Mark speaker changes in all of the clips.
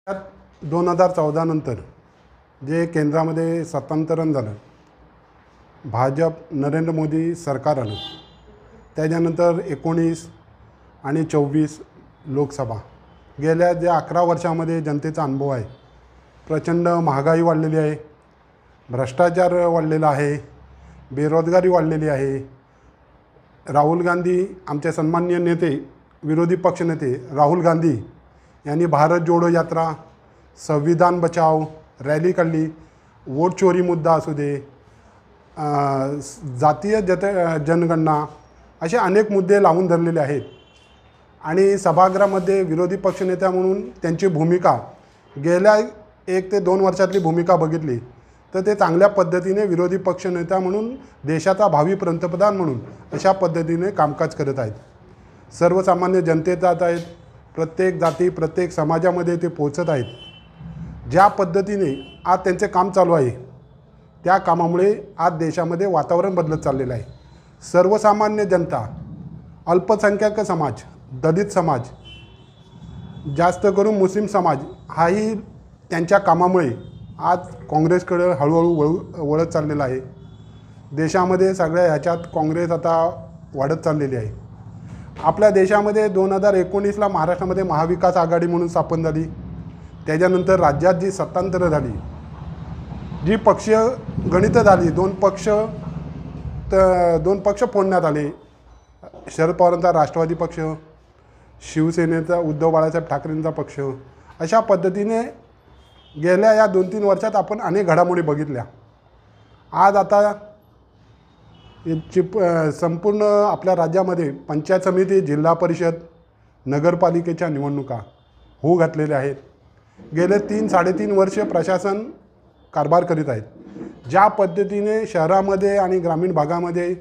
Speaker 1: त्यात 2014 नंतर जे केंद्रामध्ये सत्तांतरण झालं, भाजप नरेंद्र मोदी सरकार आलं, त्याच्यानंतर 19 आणि 24 लोकसभा गेल्या जे 11 वर्षामध्ये जनतेचा अनुभव आहे, प्रचंड महागाई वाढलेली आहे, भ्रष्टाचार वाढलेला आहे, बेरोजगारी वाढलेली आहे। राहुल गांधी आमचे सन्माननीय नेते, विरोधी पक्षनेते राहुल गांधी यांनी भारत जोडो यात्रा, संविधान बचाव रॅली काढली, वोट चोरी मुद्दा असू दे, जातीय जनगणना, असे अनेक मुद्दे लावून धरलेले आहेत। आणि सभागृहामध्ये विरोधी पक्षनेत्या म्हणून त्यांची भूमिका गेल्या 1 ते 2 वर्षातली भूमिका बघितली तर ते चांगल्या पद्धतीने विरोधी पक्षनेता म्हणून, देशाचा भावी पंतप्रधान म्हणून अशा पद्धतीने कामकाज करत आहेत। सर्वसामान्य जनतेत जात आहेत, प्रत्येक जाती प्रत्येक समाजामध्ये ते पोहोचत आहेत। ज्या पद्धतीने आज त्यांचे काम चालू आहे, त्या कामामुळे आज देशामध्ये वातावरण बदलत चाललेलं आहे। सर्वसामान्य जनता, अल्पसंख्याक समाज, दलित समाज, जास्त करून मुस्लिम समाज हाही त्यांच्या कामामुळे आज काँग्रेसकडे हळूहळू वळत चाललेला आहे। देशामध्ये सगळ्या ह्याच्यात काँग्रेस आता वाढत चाललेली आहे। आपल्या देशामध्ये 2019ला महाराष्ट्रामध्ये महाविकास आघाडी म्हणून स्थापन झाली। त्याच्यानंतर राज्यात जी सत्तांतरं झाली, जी पक्षीय गणितं झाली, दोन पक्ष फोडण्यात आले, शरद पवारांचा राष्ट्रवादी पक्ष, शिवसेनेचा उद्धव बाळासाहेब ठाकरेंचा पक्ष, अशा पद्धतीने गेल्या या 2-3 वर्षात आपण अनेक घडामोडी बघितल्या। आज आता संपूर्ण आपल्या राज्यामध्ये पंचायत समिती, जिल्हा परिषद, नगरपालिकेच्या निवडणुका होऊ घातलेल्या आहेत। गेले 3-3.5 वर्ष प्रशासन कारभार करीत आहेत। ज्या पद्धतीने शहरामध्ये आणि ग्रामीण भागामध्ये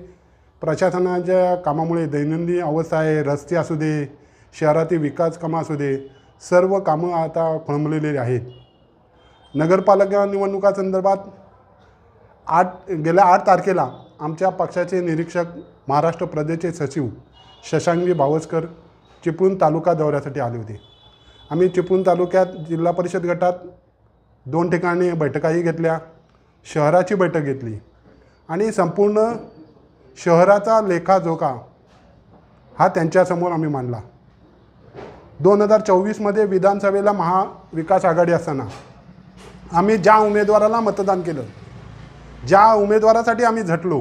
Speaker 1: प्रशासनाच्या कामामुळे दैनंदिन अवस्था आहे, रस्ते असू दे, शहरातील विकास कामं असू दे, सर्व कामं आता खोळंबलेली आहेत। नगरपालिका निवडणुकासंदर्भात गेल्या 8 तारखेला आमच्या पक्षाचे निरीक्षक, महाराष्ट्र प्रदेशचे सचिव शशांकजी भावस्कर चिपळूण तालुका दौऱ्यासाठी आले होते। आम्ही चिपळूण तालुक्यात जिल्हा परिषद गटात 2 ठिकाणी बैठकाही घेतल्या, शहराची बैठक घेतली आणि संपूर्ण शहराचा लेखाजोखा हा त्यांच्यासमोर आम्ही मांडला। 2024मध्ये विधानसभेला महाविकास आघाडी असताना आम्ही ज्या उमेदवाराला मतदान केलं, ज्या उमेदवारासाठी आम्ही झटलो,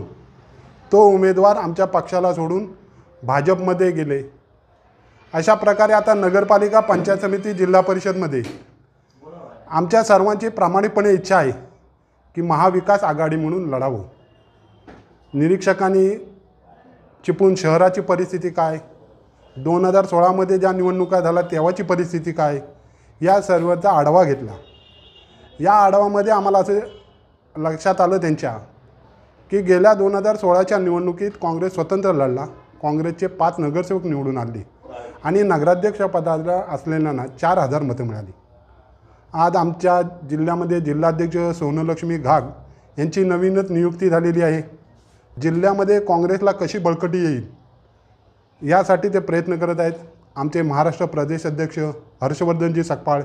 Speaker 1: तो उमेदवार आमच्या पक्षाला सोडून भाजपमध्ये गेले। अशा प्रकारे आता नगरपालिका, पंचायत समिती, जिल्हा परिषदमध्ये आमच्या सर्वांची प्रामाणिकपणे इच्छा आहे की महाविकास आघाडी म्हणून लढावं। निरीक्षकांनी चिपळूण शहराची परिस्थिती काय, 2016मध्ये ज्या निवडणुका झाल्या तेव्हाची परिस्थिती काय, या सर्वांचा आढावा घेतला। या आढाव्यामध्ये आम्हाला असं लक्षात आलं त्यांच्या की गेल्या 2016च्या निवडणुकीत काँग्रेस स्वतंत्र लढला, काँग्रेसचे 5 नगरसेवक निवडून आले आणि नगराध्यक्ष पदाला असलेल्यांना 4000 मतं मिळाली। आज आमच्या जिल्ह्यामध्ये जिल्हाध्यक्ष सोनलक्ष्मी घाग यांची नवीनच नियुक्ती झालेली आहे। जिल्ह्यामध्ये काँग्रेसला कशी बळकटी येईल यासाठी ते प्रयत्न करत आहेत। आमचे महाराष्ट्र प्रदेश अध्यक्ष हर्षवर्धनजी सकपाळ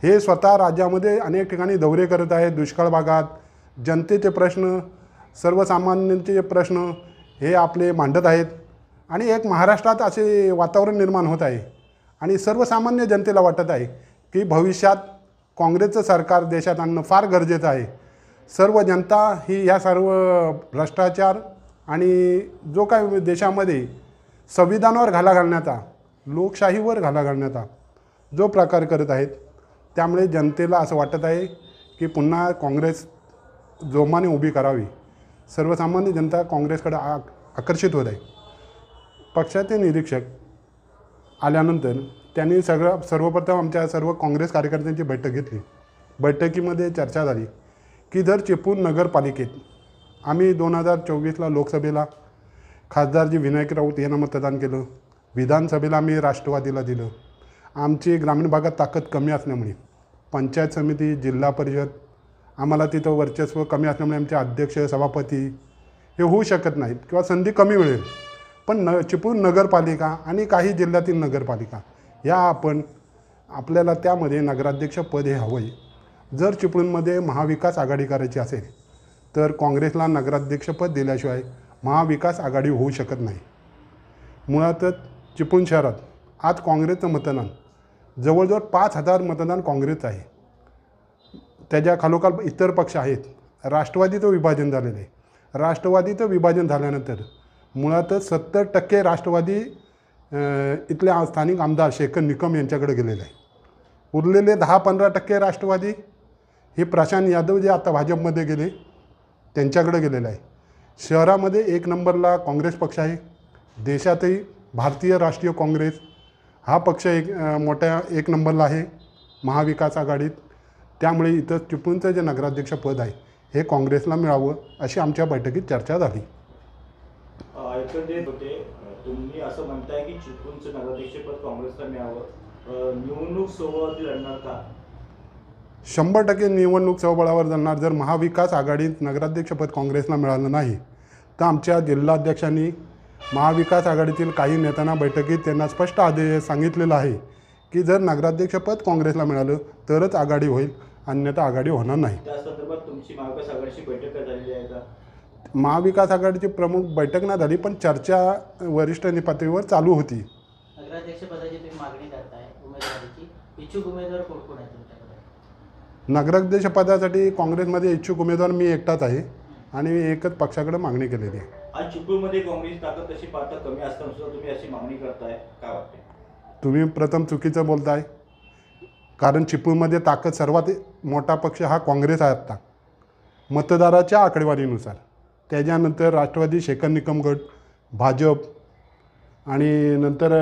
Speaker 1: हे स्वतः राज्यामध्ये अनेक ठिकाणी दौरे करत आहेत। दुष्काळ भागात जनतेचे प्रश्न, सर्वसामान्यांचे प्रश्न हे आपले मांडत आहेत आणि एक महाराष्ट्रात असे वातावरण निर्माण होत आहे आणि सर्वसामान्य जनतेला वाटत आहे की भविष्यात काँग्रेसचं सरकार देशात आणणं फार गरजेचं आहे। सर्व जनता ही या सर्व भ्रष्टाचार आणि जो काय देशामध्ये संविधानावर घाला घालण्याचा, लोकशाहीवर घाला घालण्याचा जो प्रकार करत आहेत, त्यामुळे जनतेला असं वाटत आहे की पुन्हा काँग्रेस जोमाने उभी करावी। सर्वसामान्य जनता काँग्रेसकडे आकर्षित होत आहे। पक्षाचे निरीक्षक आल्यानंतर त्यांनी सर्वप्रथम आमच्या सर्व काँग्रेस कार्यकर्त्यांची बैठक घेतली। बैठकीमध्ये चर्चा झाली की जर चिपळूण नगरपालिकेत आम्ही 2024ला लोकसभेला खासदारजी विनायक राऊत यांना मतदान केलं, विधानसभेला आम्ही राष्ट्रवादीला दिलं, आमची ग्रामीण भागात ताकद कमी असल्यामुळे पंचायत समिती, जिल्हा परिषद आम्हाला तिथं वर्चस्व कमी असल्यामुळे आमचे अध्यक्ष, सभापती हे होऊ शकत नाहीत किंवा संधी कमी मिळेल। पण चिपळूण नगरपालिका आणि काही जिल्ह्यातील नगरपालिका या आपण आपल्याला त्यामध्ये नगराध्यक्ष पद हे हवं आहे. जर चिपळूणमध्ये महाविकास आघाडी करायची असेल तर काँग्रेसला नगराध्यक्षपद दिल्याशिवाय महाविकास आघाडी होऊ शकत नाही. मुळातच चिपळूण शहरात आज काँग्रेसचं मतदान जवळजवळ 5,000 मतदान काँग्रेसचं आहे. त्याच्या खालोखाल इतर पक्ष आहेत. राष्ट्रवादीचं विभाजन झालेलं आहे. राष्ट्रवादीचं विभाजन झाल्यानंतर मुळातच 70% राष्ट्रवादी इथले स्थानिक आमदार शेखर निकम यांच्याकडे गेलेले आहे. उरलेले 10-15% राष्ट्रवादी हे प्रशांत यादव जे आता भाजपमध्ये गेले त्यांच्याकडे गेलेलं आहे. शहरामध्ये 1 नंबरला काँग्रेस पक्ष आहे. देशातही भारतीय राष्ट्रीय काँग्रेस हा पक्ष मोठ्या 1 नंबरला आहे महाविकास आघाडीत. त्यामुळे इथं चिपळूणचं जे नगराध्यक्ष पद आहे हे काँग्रेसला मिळावं अशी आमच्या बैठकीत चर्चा झाली.
Speaker 2: एकंदरीत होते तुम्ही असं म्हणताय की चिपळूणचं नगराध्यक्षपद काँग्रेसला मिळावं, निवडणूक सोबत लढणार का?
Speaker 1: 100% निवडणूक स्वबळावर जाणार. जर महाविकास आघाडीत नगराध्यक्षपद काँग्रेसला मिळालं नाही तर आमच्या जिल्हाध्यक्षांनी महाविकास आघाडीतील काही नेत्यांना बैठकीत त्यांना स्पष्ट आदेश सांगितलेला आहे की जर नगराध्यक्षपद काँग्रेसला मिळालं तरच आघाडी होईल, अन्यथा आघाडी होणार नाही.
Speaker 2: त्या संदर्भात तुमची महाविकास आघाडीची बैठक झालेली आहे का?
Speaker 1: महाविकास आघाडीची प्रमुख बैठक नाही झाली पण चर्चा वरिष्ठ पातळीवर चालू होती.
Speaker 3: नगराध्यक्षपदाची तुम्ही मागणी करताय उमेदवारीची, इच्छुक उमेदवार कोण कोण आहेत तुमच्याकडे?
Speaker 1: नगराध्यक्षपदासाठी काँग्रेसमध्ये इच्छुक उमेदवार मी एकटाच आहे आणि एकच पक्षाकडे मागणी केलेली आहे.
Speaker 2: आज चिपळूणमध्ये काँग्रेस ताकद तशी पाहता कमी असताना सुद्धा तुम्ही अशी मागणी करताय, काय वाटते?
Speaker 1: तुम्ही प्रथम चुकीचं बोलताय. कारण चिपळूणमध्ये ताकद सर्वात मोठा पक्ष हा काँग्रेस आहे आत्ता मतदाराच्या आकडेवारीनुसार. त्याच्यानंतर राष्ट्रवादी शेखर निकम गट, भाजप आणि नंतर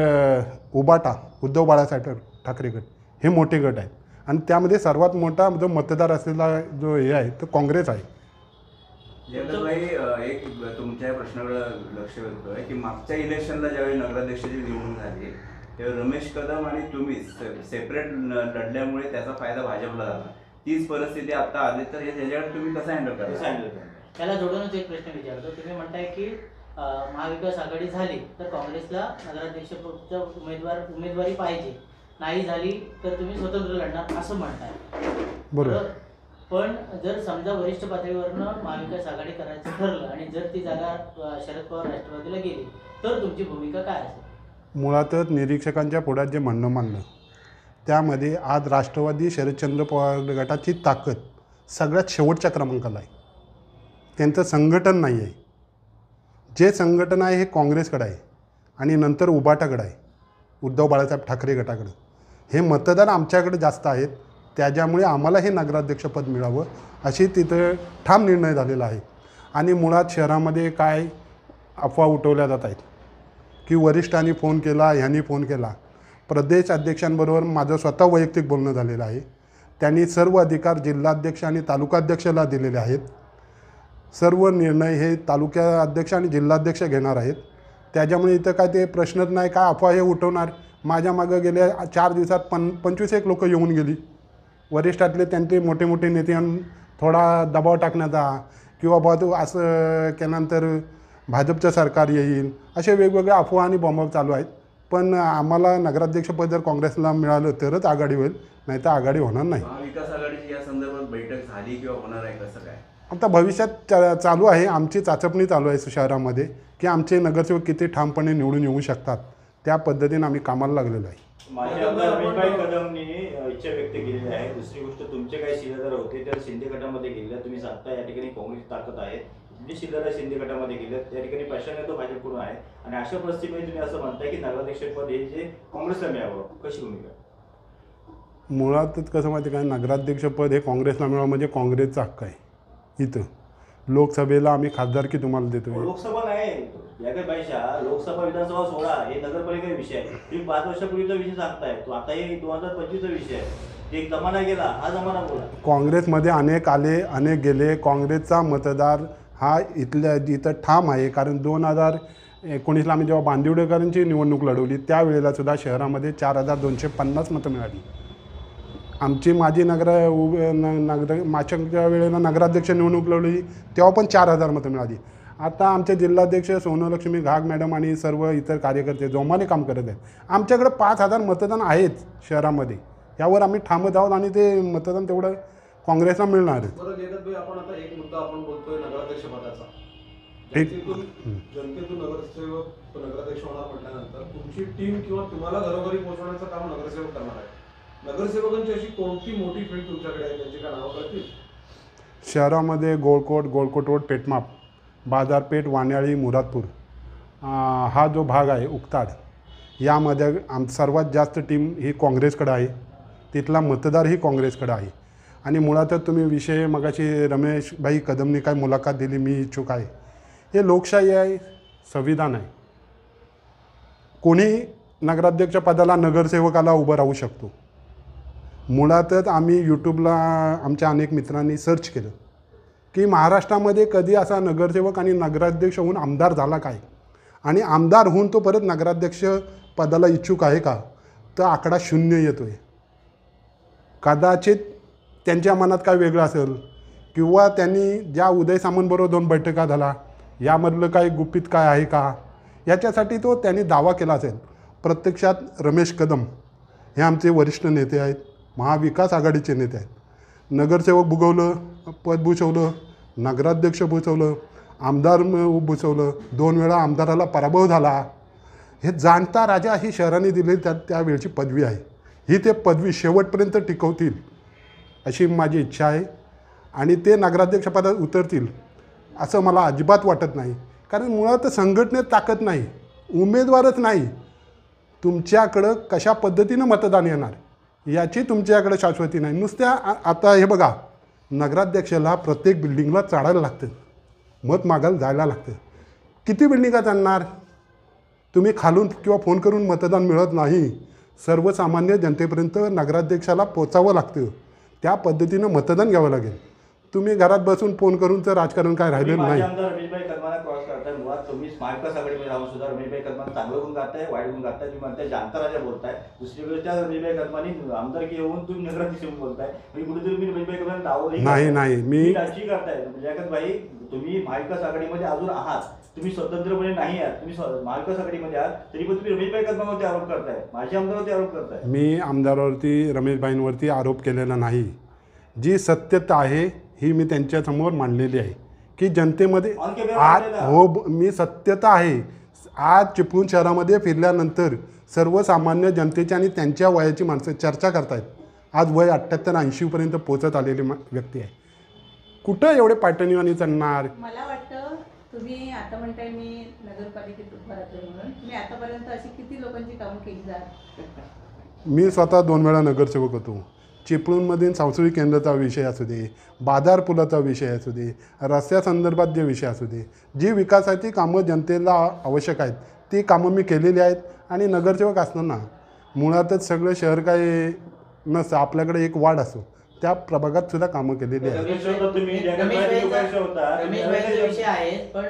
Speaker 1: उबाटा उद्धव बाळासाहेब ठाकरे गट हे मोठे गट आहेत. आणि त्यामध्ये सर्वात मोठा जो मतदार असलेला जो हे आहे तो काँग्रेस आहे.
Speaker 4: जयंतभाई, एक तुमच्या प्रश्नाकडे लक्ष वेधतो आहे की मागच्या इलेक्शनला ज्यावेळी नगराध्यक्षाची निवडणूक झाली तेव्हा रमेश कदम आणि तुम्ही सेपरेट लढल्यामुळे त्याचा फायदा भाजपला झाला. तीच परिस्थिती आता आली तर ह्याच्याकडे तुम्ही कसं हँडल करता?
Speaker 3: त्याला जोडूनच एक प्रश्न विचारतो. तुम्ही म्हणताय की महाविकास आघाडी झाली तर काँग्रेसला नगराध्यक्षपदाचा उमेदवारी पाहिजे, नाही झाली तर तुम्ही स्वतंत्र लढणार असं म्हणताय.
Speaker 1: बरोबर.
Speaker 3: पण जर समजा वरिष्ठ पातळीवरनं महाविकास आघाडी करायचं ठरलं आणि जर ती जागा शरद पवार राष्ट्रवादीला गेली तर तुमची भूमिका काय असेल?
Speaker 1: मुळातच निरीक्षकांच्या पुढ्यात जे म्हणणं मांडलं त्यामध्ये आज राष्ट्रवादी शरदचंद्र पवार गटाची ताकद सगळ्यात शेवटच्या क्रमांकाला आहे. त्यांचं संघटन नाही आहे. जे संघटन आहे हे काँग्रेसकडे आहे आणि नंतर उबाटाकडे आहे, उद्धव बाळासाहेब ठाकरे गटाकडं. हे मतदार आमच्याकडे जास्त आहेत. त्याच्यामुळे आम्हाला हे नगराध्यक्षपद मिळावं अशी तिथं ठाम निर्णय झालेला आहे. आणि मुळात शहरामध्ये काय अफवा उठवल्या जात आहेत की वरिष्ठांनी फोन केला, ह्यांनी फोन केला. प्रदेश अध्यक्षांबरोबर माझं स्वतः वैयक्तिक बोलणं झालेलं आहे. त्यांनी सर्व अधिकार जिल्हाध्यक्ष आणि तालुकाध्यक्षाला दिलेले आहेत. सर्व निर्णय हे तालुका अध्यक्ष आणि जिल्हाध्यक्ष घेणार आहेत. त्याच्यामुळे इथं काय ते प्रश्नच नाही. काय अफवा हे उठवणार? माझ्या मागं गेल्या 4 दिवसात 25 लोक येऊन गेली. वरिष्ठातले त्यांचे मोठे मोठे नेते थोडा दबाव टाकण्याचा किंवा बा तू असं केल्यानंतर भाजपचं सरकार येईल असे वेगवेगळ्या अफवा आणि बॉम्ब चालू आहेत. पण आम्हाला नगराध्यक्षपद जर काँग्रेसला मिळालं तरच आघाडी होईल, नाही तर आघाडी होणार नाही.
Speaker 4: महाविकास आघाडीची या संदर्भात बैठक झाली किंवा होणार आहे कसं काय?
Speaker 1: आता भविष्यात चालू आहे. आमची चाचपणी चालू आहे शहरामध्ये की आमचे नगरसेवक किती ठामपणे निवडून येऊ शकतात. त्या पद्धतीने आम्ही कामाला लागलेलो आहे.
Speaker 2: माझे आमदार रमेशभाई कदमनी इच्छा व्यक्त केलेली आहे. दुसरी गोष्ट तुमचे काही शिलेदार होते त्या शिंदे गटामध्ये गेले. तुम्ही सांगता या ठिकाणी काँग्रेस ताकद आहे. जे शिलेदार शिंदे गटामध्ये गेले त्या ठिकाणी प्रशांत यादव भाजपकडून आहे आणि अशा परिस्थितीमध्ये तुम्ही असं म्हणताय की नगराध्यक्षपद हे जे काँग्रेसला मिळावं, कशी भूमिका?
Speaker 1: मुळातच कसं माहिती काय, नगराध्यक्षपद हे काँग्रेसला मिळावं म्हणजे काँग्रेसचा हक्क आहे. इथं लोकसभेला आम्ही खासदारकी तुम्हाला देतो.
Speaker 2: लोकसभा नाही या काही पैशा, लोकसभा विधानसभा सोडा, हे नगरपालिका विषय आहे. तुम्ही 5 वर्षापूर्वीचा विषय सांगताय, तो आता हे 2025चा विषय आहे. एक जमाना गेला, हा जमाना बोला.
Speaker 1: काँग्रेसमध्ये अनेक आले, अनेक गेले. काँग्रेसचा मतदार हा इथं ठाम आहे. कारण 2019ला आम्ही जेव्हा बांदिवडेकरांची निवडणूक लढवली त्यावेळेला सुद्धा शहरामध्ये 4250 मतं मिळाली. आमची माझी मागच्या वेळेला नगराध्यक्ष निवडणूक लढवली तेव्हा पण 4000 मतं मिळाली. आता आमचे जिल्हाध्यक्ष सोनलक्ष्मी घाग मॅडम आणि सर्व इतर कार्यकर्ते जोमाने काम करत आहेत. आमच्याकडे 5000 मतदान आहेत शहरामध्ये. यावर आम्ही ठामच आहोत आणि ते मतदान तेवढं काँग्रेसला मिळणार आहे.
Speaker 5: बरं जयदत्तभाई, आपण आता एक मुद्दा आपण बोलतोय नगराध्यक्ष पदाचा.
Speaker 1: एक-
Speaker 5: जनतेतून नगरसेवक नगराध्यक्ष होणार म्हटल्यानंतर तुमची टीम किंवा तुम्हाला घरोघरी पोहोचवण्याचं काम नगरसेवक करणार आहे. नगरसेवकांची अशी कोणती मोठी फील्ड तुमच्याकडे आहे, त्यांची काय नावं कळतील?
Speaker 1: शहरामध्ये गोळकोट रोड, पेटमाप, बाजारपेठ, वाण्याळी, मुरादपूर हा जो भाग आहे उक्ताड, यामध्ये सर्वात जास्त टीम ही काँग्रेसकडे आहे. तिथला मतदारही काँग्रेसकडे आहे. आणि मुळातच तुम्ही विषय मगाशी रमेशभाई कदमनी काय मुलाखत दिली, मी इच्छुक आहे. हे लोकशाही आहे, संविधान आहे. कोणी नगराध्यक्ष पदाला नगरसेवकाला उभं राहू शकतो. मुळातच आम्ही यूट्यूबला आमच्या अनेक मित्रांनी सर्च केलं की महाराष्ट्रामध्ये कधी असा नगरसेवक आणि नगराध्यक्ष होऊन आमदार झाला काय, आणि आमदार होऊन तो परत नगराध्यक्ष पदाला इच्छुक आहे का, तर आकडा 0 येतो आहे. कदाचित त्यांच्या मनात काय वेगळं असेल, किंवा त्यांनी ज्या उदय सामंतबरोबर 2 बैठका झाला यामधलं काही गुपित काय आहे का, याच्यासाठी तो त्यांनी दावा केला असेल. प्रत्यक्षात रमेश कदम हे आमचे वरिष्ठ नेते आहेत, महाविकास आघाडीचे नेते आहेत. नगरसेवक भुगवलं, पद भूषवलं, नगराध्यक्ष भूषवलं, आमदार भूषवलं, 2 वेळा आमदाराला पराभव झाला. हे जाणता राजा ही शहराने दिलेली त्यावेळची पदवी आहे. ही ते पदवी शेवटपर्यंत टिकवतील अशी माझी इच्छा आहे. आणि ते नगराध्यक्षपदात उतरतील असं मला अजिबात वाटत नाही. कारण मुळात संघटनेत ताकद नाही, उमेदवारच नाही. तुमच्याकडं कशा पद्धतीनं मतदान येणार याची तुमच्याकडे शाश्वती नाही. नुसत्या आता हे बघा, नगराध्यक्षाला प्रत्येक बिल्डिंगला चढायला लागतं, मत मागायला जायला लागतं. किती बिल्डिंगा जाणार? तुम्ही खालून किंवा फोन करून मतदान मिळत नाही. सर्वसामान्य जनतेपर्यंत नगराध्यक्षाला पोचावं लागतं. त्या पद्धतीनं मतदान घ्यावं लागेल. तुम्ही घरात बसून फोन करून तर राजकारण काय राहिलेलं नाही.
Speaker 2: आमदार रमेशभाई कदमांना क्रॉस करताय. मुळात तुम्ही महाविकास आघाडीमध्ये राहून सुद्धा रमेशभाई कदमांना चांगलं गुण गाताय, वाईट गुण गाताय. तुम्ही म्हणताय जाणता राजा बोलताय. दुसरी गोष्ट रमेशभाई कदमांनी आमदारकी येऊन तुम्ही नगराध्यक्ष म्हणून बोलताय. म्हणजे कुठेतरी तुम्ही रमेशभाई कदमांना दावा
Speaker 1: नाही मी
Speaker 2: टाची करताय. जयदत्तभाई, तुम्ही महाविकास आघाडीमध्ये अजून आहात, तुम्ही स्वतंत्रपणे नाही आहात, तुम्ही महाविकास आघाडीमध्ये आहात, तरी पण तुम्ही रमेशभाई कदमावरती आरोप करताय, माझ्या आमदारावरती आरोप करताय.
Speaker 1: मी आमदारावरती रमेशभाईंवरती आरोप केलेला नाही. जी सत्यता आहे ही मी त्यांच्यासमोर मांडलेली आहे की जनतेमध्ये आज मी सत्यता आहे. आज चिपळूण शहरामध्ये फिरल्यानंतर सर्वसामान्य जनतेची आणि त्यांच्या वयाची माणसं चर्चा करतायत. आज वय 78-80पर्यंत पोचत आलेली व्यक्ती आहे. कुठं एवढे पायटणीवाणी चढणार?
Speaker 6: मला वाटतं तुम्ही आता म्हणताय मी नगरपालिकेत उभा राहतो म्हणून, तुम्ही आतापर्यंत अशी किती लोकांची कामं केली जात?
Speaker 1: मी स्वतः 2 वेळा नगरसेवक होतो. चिपळूणमधील सांस्कृतिक केंद्राचा विषय असू दे, बाजार पुलाचा विषय असू दे, रस्त्यासंदर्भात जे विषय असू दे, जी विकासाची कामं जनतेला आवश्यक आहेत ती कामं मी केलेली आहेत. आणि नगरसेवक असताना मुळातच सगळं शहर काय नसतं, आपल्याकडे एक वार्ड असतो, त्या प्रभागात सुद्धा कामं केलेली आहेत.
Speaker 3: रमेशभाईचा विषय आहे, पण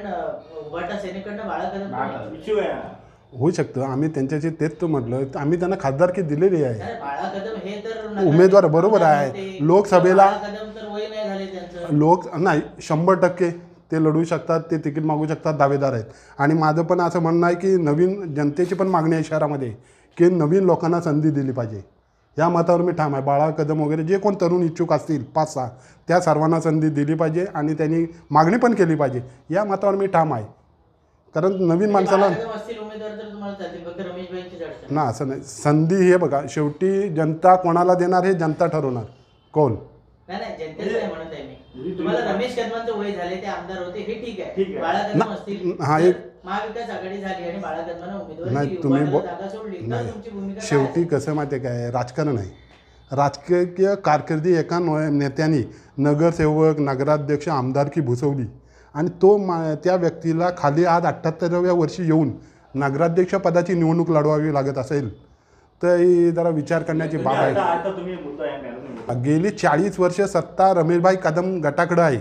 Speaker 3: उभाटा सेनेकडनं बाळा कदम
Speaker 2: इच्छुक आहे.
Speaker 1: होऊ शकतं. आम्ही त्यांच्याशी तेच तर म्हटलं, आम्ही त्यांना खासदारकी दिलेली आहे.
Speaker 3: बाळा कदम हे तर
Speaker 1: उमेदवार बरोबर आहे. लोकसभेला
Speaker 3: बाळा कदम तर वय नाही झाले त्यांचं.
Speaker 1: नाही 100% ते लढू शकतात, ते तिकीट मागू शकतात, दावेदार आहेत. आणि माझं पण असं म्हणणं आहे की नवीन जनतेची पण मागणी आहे शहरामध्ये की नवीन लोकांना संधी दिली पाहिजे. या मतावर मी ठाम आहे. बाळा कदम वगैरे जे कोण तरुण इच्छुक असतील 5-6 त्या सर्वांना संधी दिली पाहिजे आणि त्यांनी मागणी पण केली पाहिजे. या मतावर मी ठाम आहे. कारण नवीन माणसाला
Speaker 3: उमेदवार तर तुम्हाला जातील, फक्त रमेशभाईंची चर्चा
Speaker 1: ना असं नाही. संधी हे बघा, शेवटी जनता कोणाला देणार हे जनता ठरवणार. कौल
Speaker 3: नाही जनतेच नाही म्हणत आहे मी. तुम्हाला रमेश कदमांचं वय झाले, ते आमदार होते, हे ठीक
Speaker 2: ठीक
Speaker 3: आहे.
Speaker 2: आहे.
Speaker 3: बाळा कदम असतील,
Speaker 1: हा एक
Speaker 3: महाविकास आघाडी झाली आणि बाळा कदमांना उमेदवारी
Speaker 1: नाही
Speaker 3: दिली,
Speaker 1: तुम्ही
Speaker 3: उभाटाला जागा सोडली, तर
Speaker 1: नाही
Speaker 3: तुमची भूमिका काय
Speaker 1: शेवटी
Speaker 3: असेल?
Speaker 1: कसं माहिती आहे काय, राजकारण आहे. राजकीय कारकिर्दी एका नेत्यांनी नगरसेवक, नगराध्यक्ष, आमदारकी भूषवली आणि तो त्या व्यक्तीला खाली आज 78व्या वर्षी येऊन नगराध्यक्ष पदाची निवडणूक लढवावी लागत असेल तर ही जरा विचार करण्याची बाब आहे.
Speaker 2: आता तुम्ही मुद्दा
Speaker 1: गेली 40 वर्ष सत्ता रमेशभाई कदम गटाकडे आहे.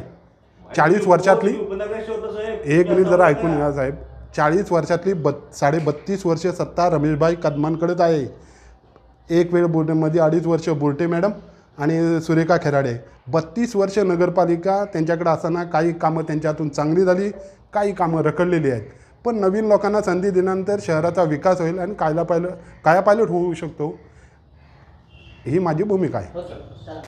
Speaker 1: 40 वर्षातली एक मिनिट जरा ऐकून घ्या साहेब. 40 वर्षातली 32.5 वर्ष सत्ता रमेशभाई कदमांकडेच आहे. एक वेळ मध्ये 2.5 वर्ष बोर्टे मॅडम आणि सुरेखा खेराडे. 32 वर्ष नगरपालिका त्यांच्याकडे असताना काही कामं त्यांच्या हातून चांगली झाली, काही कामं रखडलेली आहेत. पण नवीन लोकांना संधी दिल्यानंतर शहराचा विकास होईल आणि कायापालट होऊ शकतो. ही माझी भूमिका आहे.
Speaker 3: ओके चला.